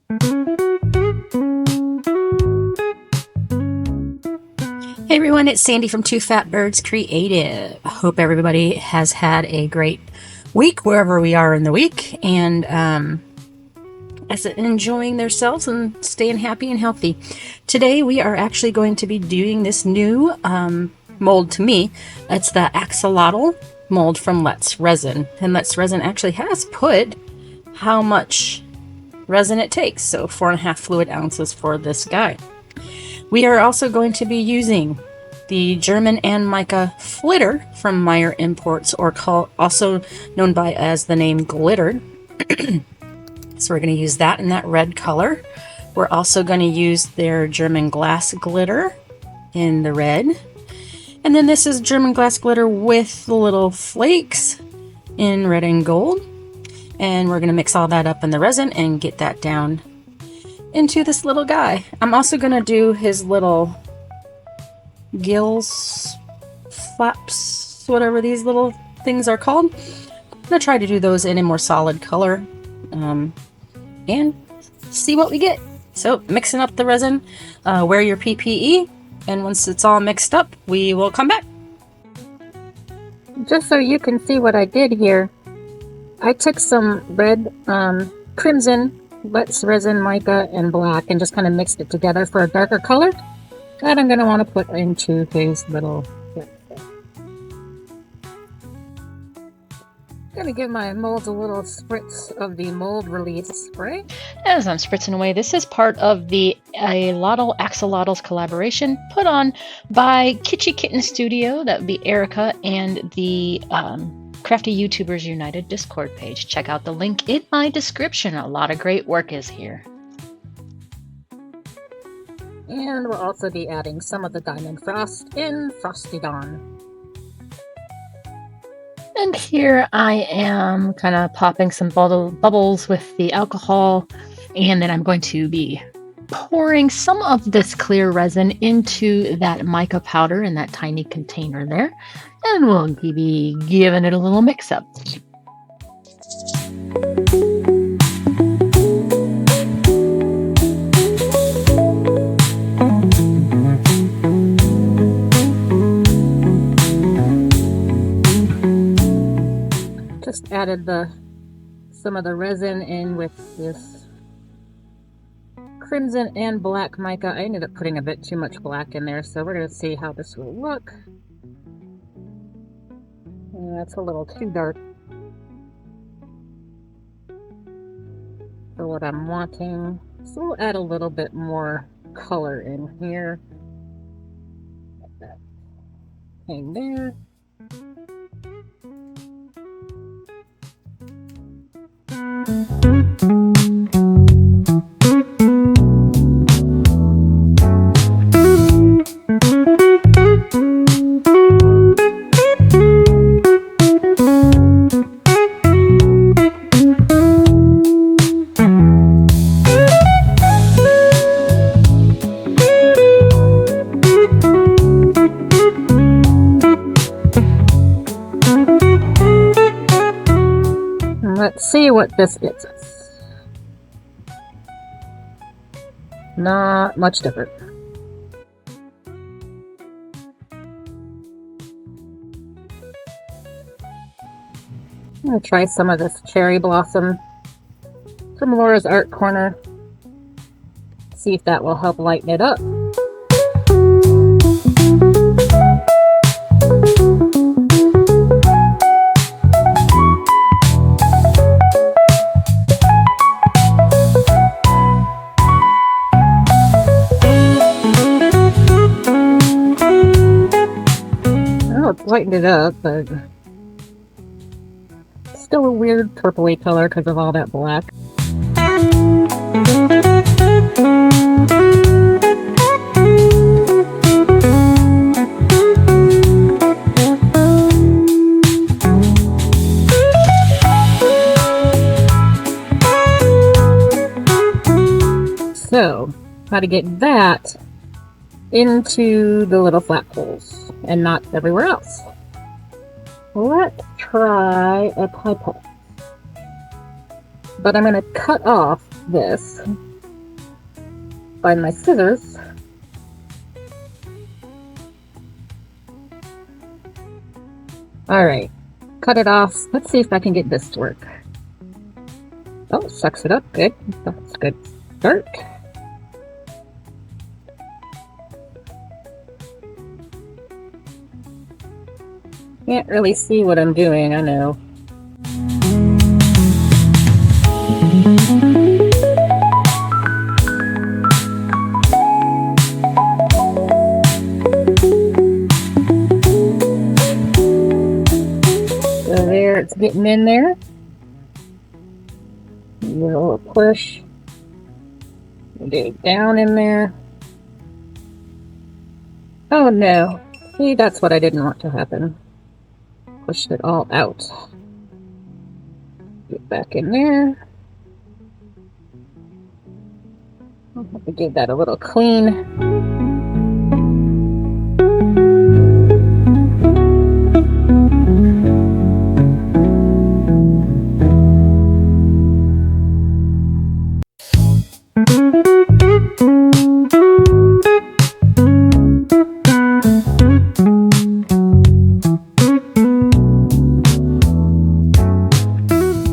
Hey everyone, it's Sandy from Two Fat Birds Creative. I hope everybody has had a great week wherever we are in the week and is enjoying themselves and staying happy and healthy. Today we are actually going to be doing this new mold to me. It's the Axolotl mold from letsresin. And letsresin actually has put how much resin it takes. So 4.5 fluid ounces for this guy. We are also going to be using the German and mica flitter from Meyer Imports, or also known by as the name Glittered. So we're going to use that in that red color. We're also going to use their German glass glitter in the red. And then this is German glass glitter with the little flakes in red and gold. And we're going to mix all that up in the resin and get that down into this little guy. I'm also going to do his little gills, flaps, whatever these little things are called. I'm going to try to do those in a more solid color and see what we get. So mixing up the resin, wear your PPE, and once it's all mixed up, we will come back. Just so you can see what I did here, I took some red, crimson, letsresin, mica, and black, and just kind of mixed it together for a darker color that I'm going to want to put into his little. I'm going to give my molds a little spritz of the mold release spray. As I'm spritzing away, this is part of the Alotl Axolotl's collaboration put on by Kitschy Kitten Studio. That would be Erica, and the Crafty YouTubers United Discord page. Check out the link in my description. A lot of great work is here. And we'll also be adding some of the Diamond Frost in Frosty Dawn. And here I am kind of popping some bubbles with the alcohol, and then I'm going to be pouring some of this clear resin into that mica powder in that tiny container there, and we'll be giving it a little mix up. Just added some of the resin in with this crimson and black mica. I ended up putting a bit too much black in there, so we're going to see how this will look. That's a little too dark for what I'm wanting. So we'll add a little bit more color in here. Like that thing there. Let's see what this gets us. Not much different. I'm going to try some of this cherry blossom from Laura's Art Corner. See if that will help lighten it up. Lightened it up, but still a weird purpley color because of all that black. So, how to get that into the little flap holes and not everywhere else. Let's try a pipette. But I'm going to cut off this find my scissors. Alright, cut it off. Let's see if I can get this to work. Oh, sucks it up. Good. That's a good start. Can't really see what I'm doing, I know. So there, it's getting in there. A little push. Get it down in there. Oh no. See, that's what I didn't want to happen. Pushed it all out. Get back in there. I'll have to give that a little clean.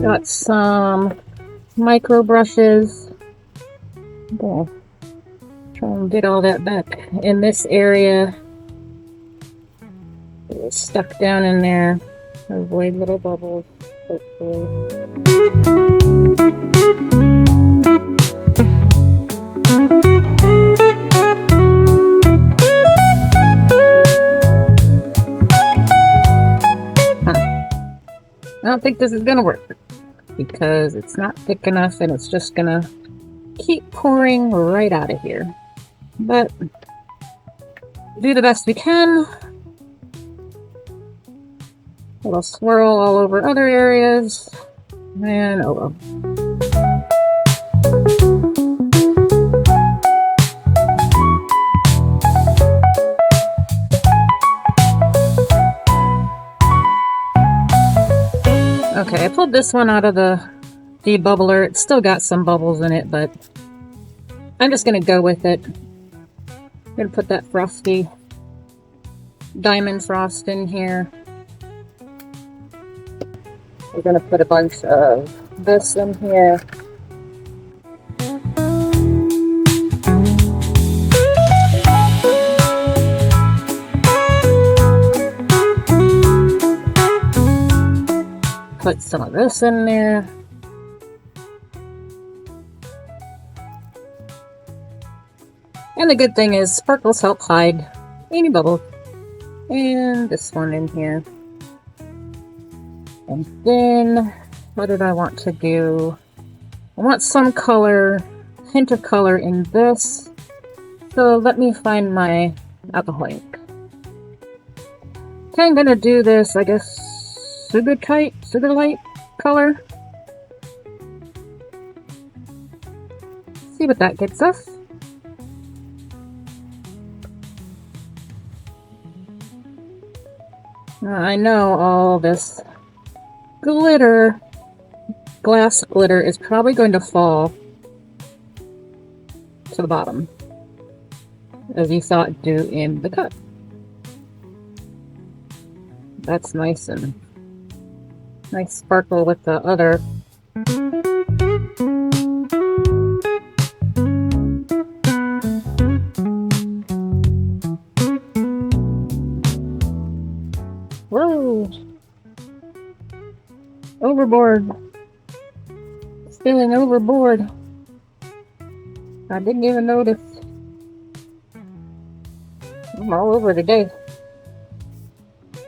Got some micro brushes. Okay. Try and get all that back in this area. It's stuck down in there. Avoid little bubbles, hopefully. I don't think this is gonna work because it's not thick enough and it's just gonna keep pouring right out of here. But do the best we can. It'll swirl all over other areas, and oh well. Okay, I pulled this one out of the debubbler. It's still got some bubbles in it, but I'm just gonna go with it. I'm gonna put that frosty diamond frost in here. We're gonna put a bunch of this in here. Put some of this in there. And the good thing is sparkles help hide any bubble. And this one in here. And then, what did I want to do? I want some color, hint of color in this. So let me find my alcohol ink. Okay, I'm gonna do this, I guess, sugar light color. See what that gets us. Now, I know all this glitter, glass glitter, is probably going to fall to the bottom, as you saw it do in the cut. That's nice and nice sparkle with the other. Whoa! Overboard. Spilling overboard. I didn't even notice. I'm all over today.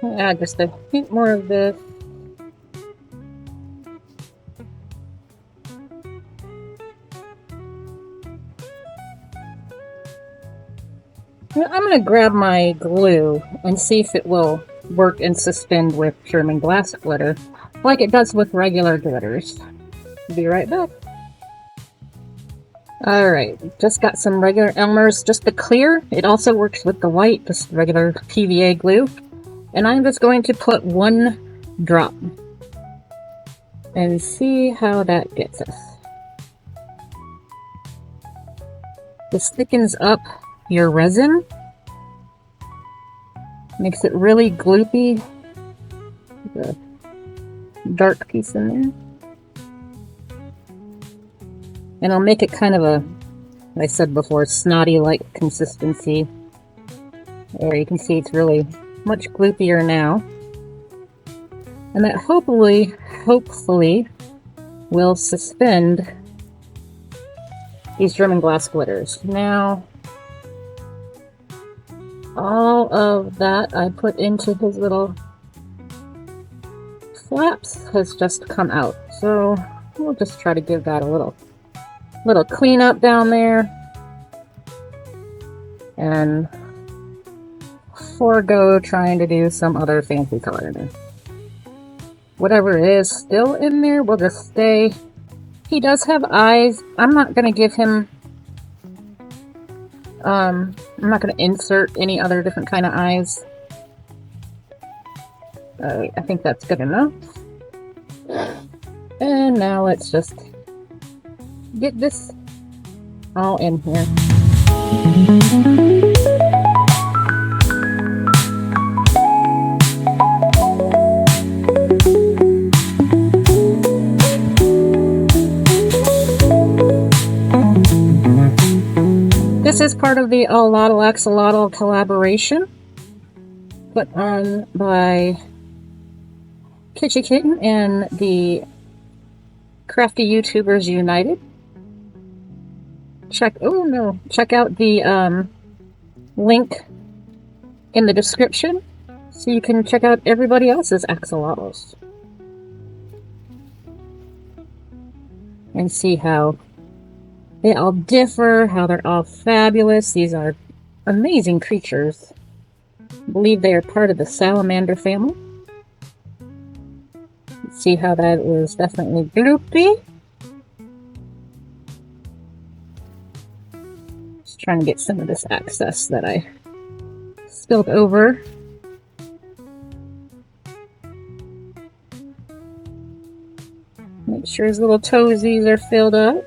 Add just a hint more of this. I'm going to grab my glue and see if it will work and suspend with German glass glitter like it does with regular glitters. Be right back. Alright, just got some regular Elmer's, just the clear. It also works with the white, just regular PVA glue. And I'm just going to put one drop and see how that gets us. This thickens up your resin. Makes it really gloopy. The dark piece in there. And I'll make it kind of a, like I said before, snotty-like consistency. There, you can see it's really much gloopier now. And that hopefully will suspend these German glass glitters. Now, all of that I put into his little flaps has just come out. So we'll just try to give that a little cleanup down there and forego trying to do some other fancy color in there. Whatever is still in there will just stay. He does have eyes. I'm not going to give him, I'm not going to insert any other different kind of eyes. I think that's good enough. And now let's just get this all in here. This is part of the Alotl Axolotl collaboration put on by Kitschy Kitten and the Crafty YouTubers United. Check out the link in the description so you can check out everybody else's axolotls and see how they all differ, how they're all fabulous. These are amazing creatures. I believe they are part of the salamander family. Let's see how that is definitely gloopy. Just trying to get some of this excess that I spilled over. Make sure his little toesies are filled up.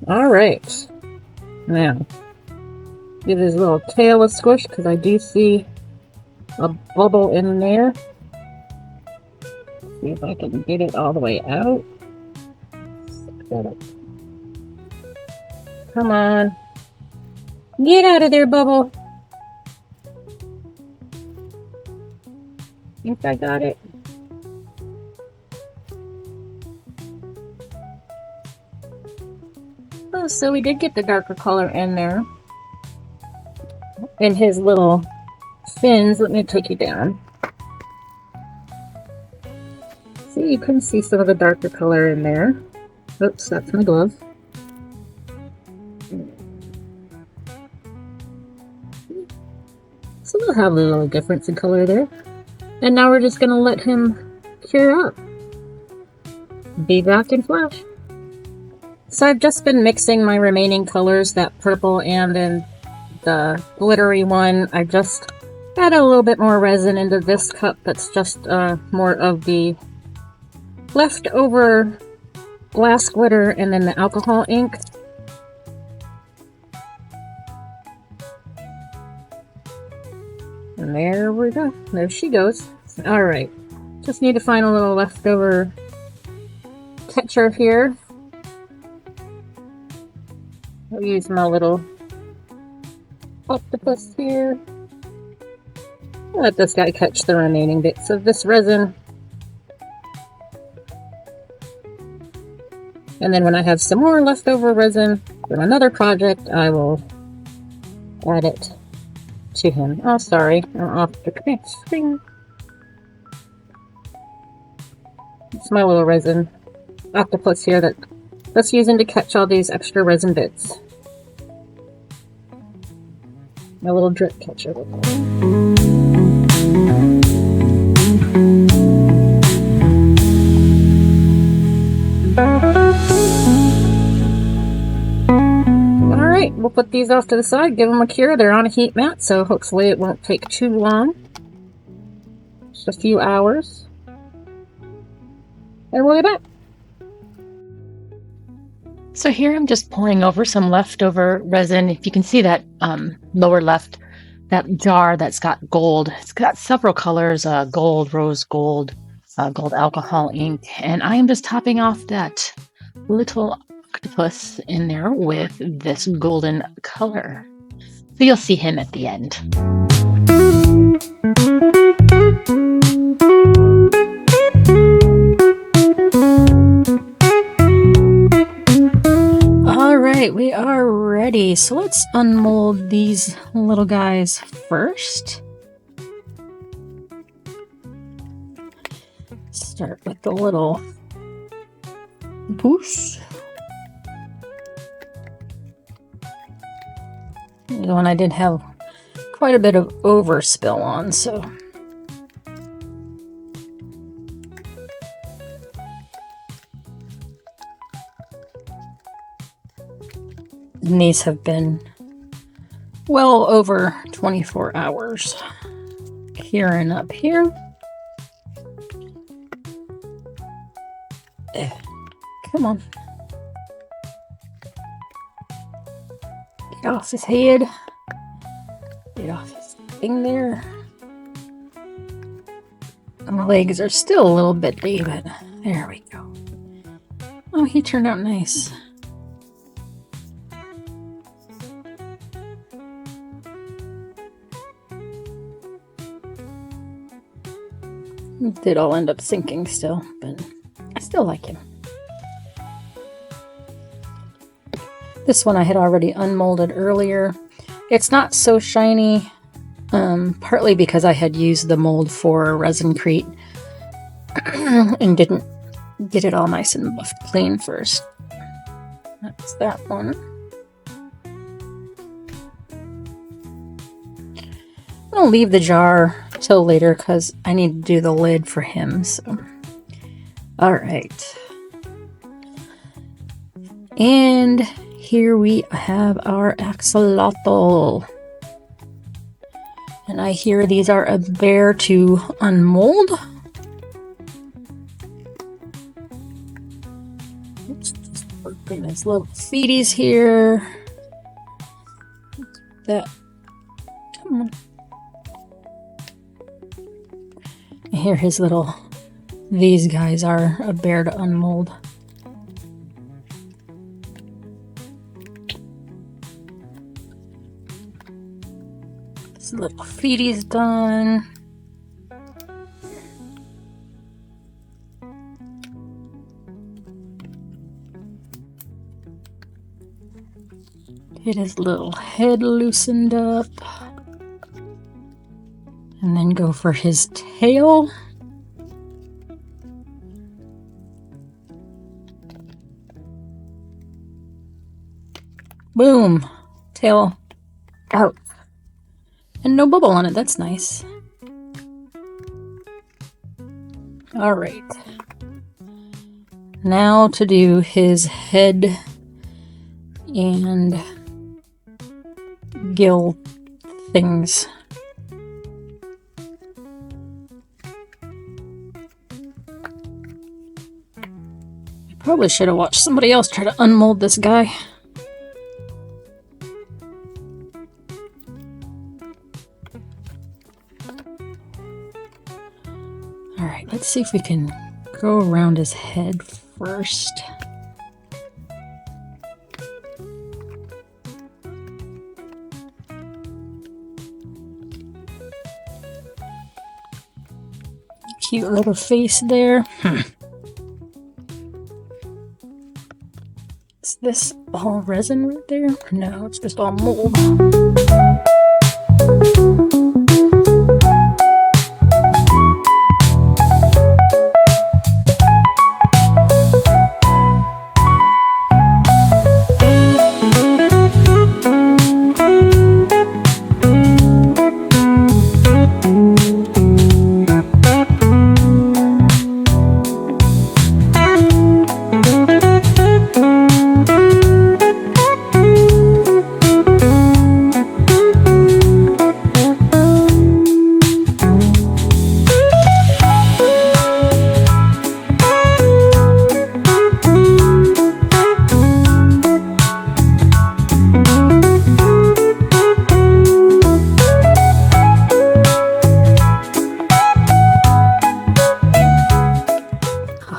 Alright, now give his little tail a squish because I do see a bubble in there. See if I can get it all the way out. Come on, get out of there, bubble. Think I got it. Oh, so we did get the darker color in there. And his little fins, let me take you down. See, you can see some of the darker color in there. Oops, that's my glove. So we'll have a little difference in color there. And now we're just going to let him cure up. Be back in flash. So I've just been mixing my remaining colors, that purple and then the glittery one. I just added a little bit more resin into this cup that's just more of the leftover glass glitter and then the alcohol ink. And there we go. There she goes. Alright. Just need to find a little leftover catcher here. I'll use my little octopus here. Let this guy catch the remaining bits of this resin. And then when I have some more leftover resin from another project, I will add it to him. Oh, sorry, I'm off the screen. It's my little resin octopus here that's using to catch all these extra resin bits. My little drip catcher. Alright, we'll put these off to the side, give them a cure. They're on a heat mat, so hopefully it won't take too long. Just a few hours. And we'll be back. So here I'm just pouring over some leftover resin. If you can see that lower left, that jar that's got gold. It's got several colors, gold, rose gold, gold alcohol ink. And I am just topping off that little octopus in there with this golden color. So you'll see him at the end. All right, we are ready. So let's unmold these little guys first. Start with the little boosh. The one I did have quite a bit of overspill on, so and these have been well over 24 hours. Here and up here. Come on. Get off his head. Get off his thing there. And the legs are still a little bitty, but there we go. Oh, he turned out nice. He did all end up sinking still, but I still like him. This one I had already unmolded earlier. It's not so shiny, partly because I had used the mold for resin crete and didn't get it all nice and buffed clean first. That's that one. I'll leave the jar till later because I need to do the lid for him. So, all right. And here we have our axolotl. And I hear these are a bear to unmold. Let's just working his little feeties here. That. Come on. Here his little, these guys are a bear to unmold. This little feetie's done. Get his little head loosened up. And then go for his tail. Boom! Tail out. And no bubble on it, that's nice. Alright. Now to do his head and gill things. Probably should have watched somebody else try to unmold this guy. Alright, let's see if we can go around his head first. Cute little face there. Is this all resin right there? No, it's just all mold.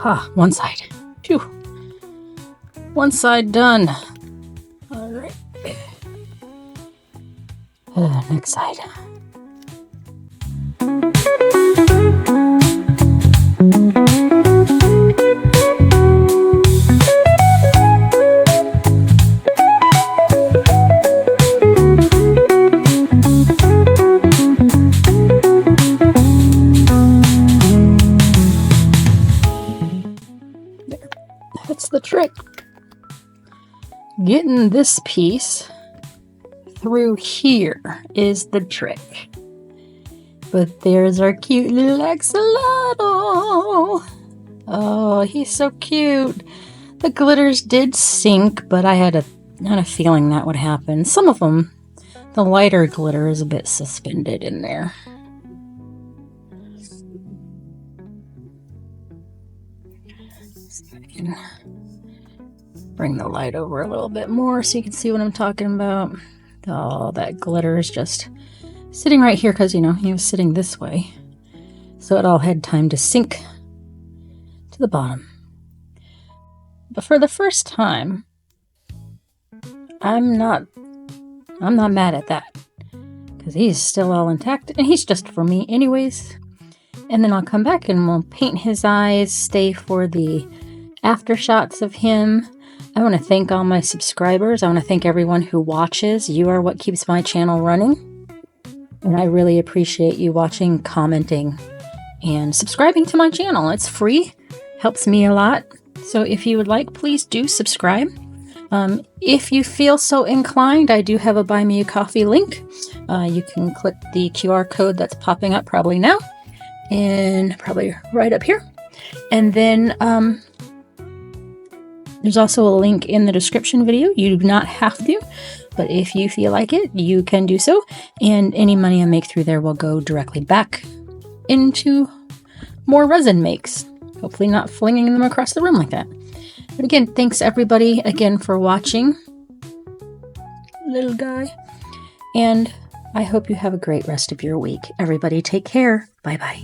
Aha, one side. Phew. One side done. All right. Next side. That's the trick. Getting this piece through here is the trick. But there's our cute little axolotl. Oh, he's so cute. The glitters did sink, but I had a feeling that would happen. Some of them, the lighter glitter is a bit suspended in there. See if I can bring the light over a little bit more so you can see what I'm talking about. Oh, that glitter is just sitting right here because, you know, he was sitting this way. So it all had time to sink to the bottom. But for the first time, I'm not mad at that because he's still all intact and he's just for me anyways. And then I'll come back and we'll paint his eyes, stay for the after shots of him. I want to thank all my subscribers. I want to thank everyone who watches. You are what keeps my channel running. And I really appreciate you watching, commenting, and subscribing to my channel. It's free. Helps me a lot. So if you would like, please do subscribe. If you feel so inclined, I do have a Buy Me a Coffee link. You can click the QR code that's popping up probably now. And probably right up here. And then there's also a link in the description video. You do not have to, but if you feel like it, you can do so. And any money I make through there will go directly back into more resin makes. Hopefully not flinging them across the room like that. But again, thanks everybody again for watching. Little guy. And I hope you have a great rest of your week. Everybody take care. Bye-bye.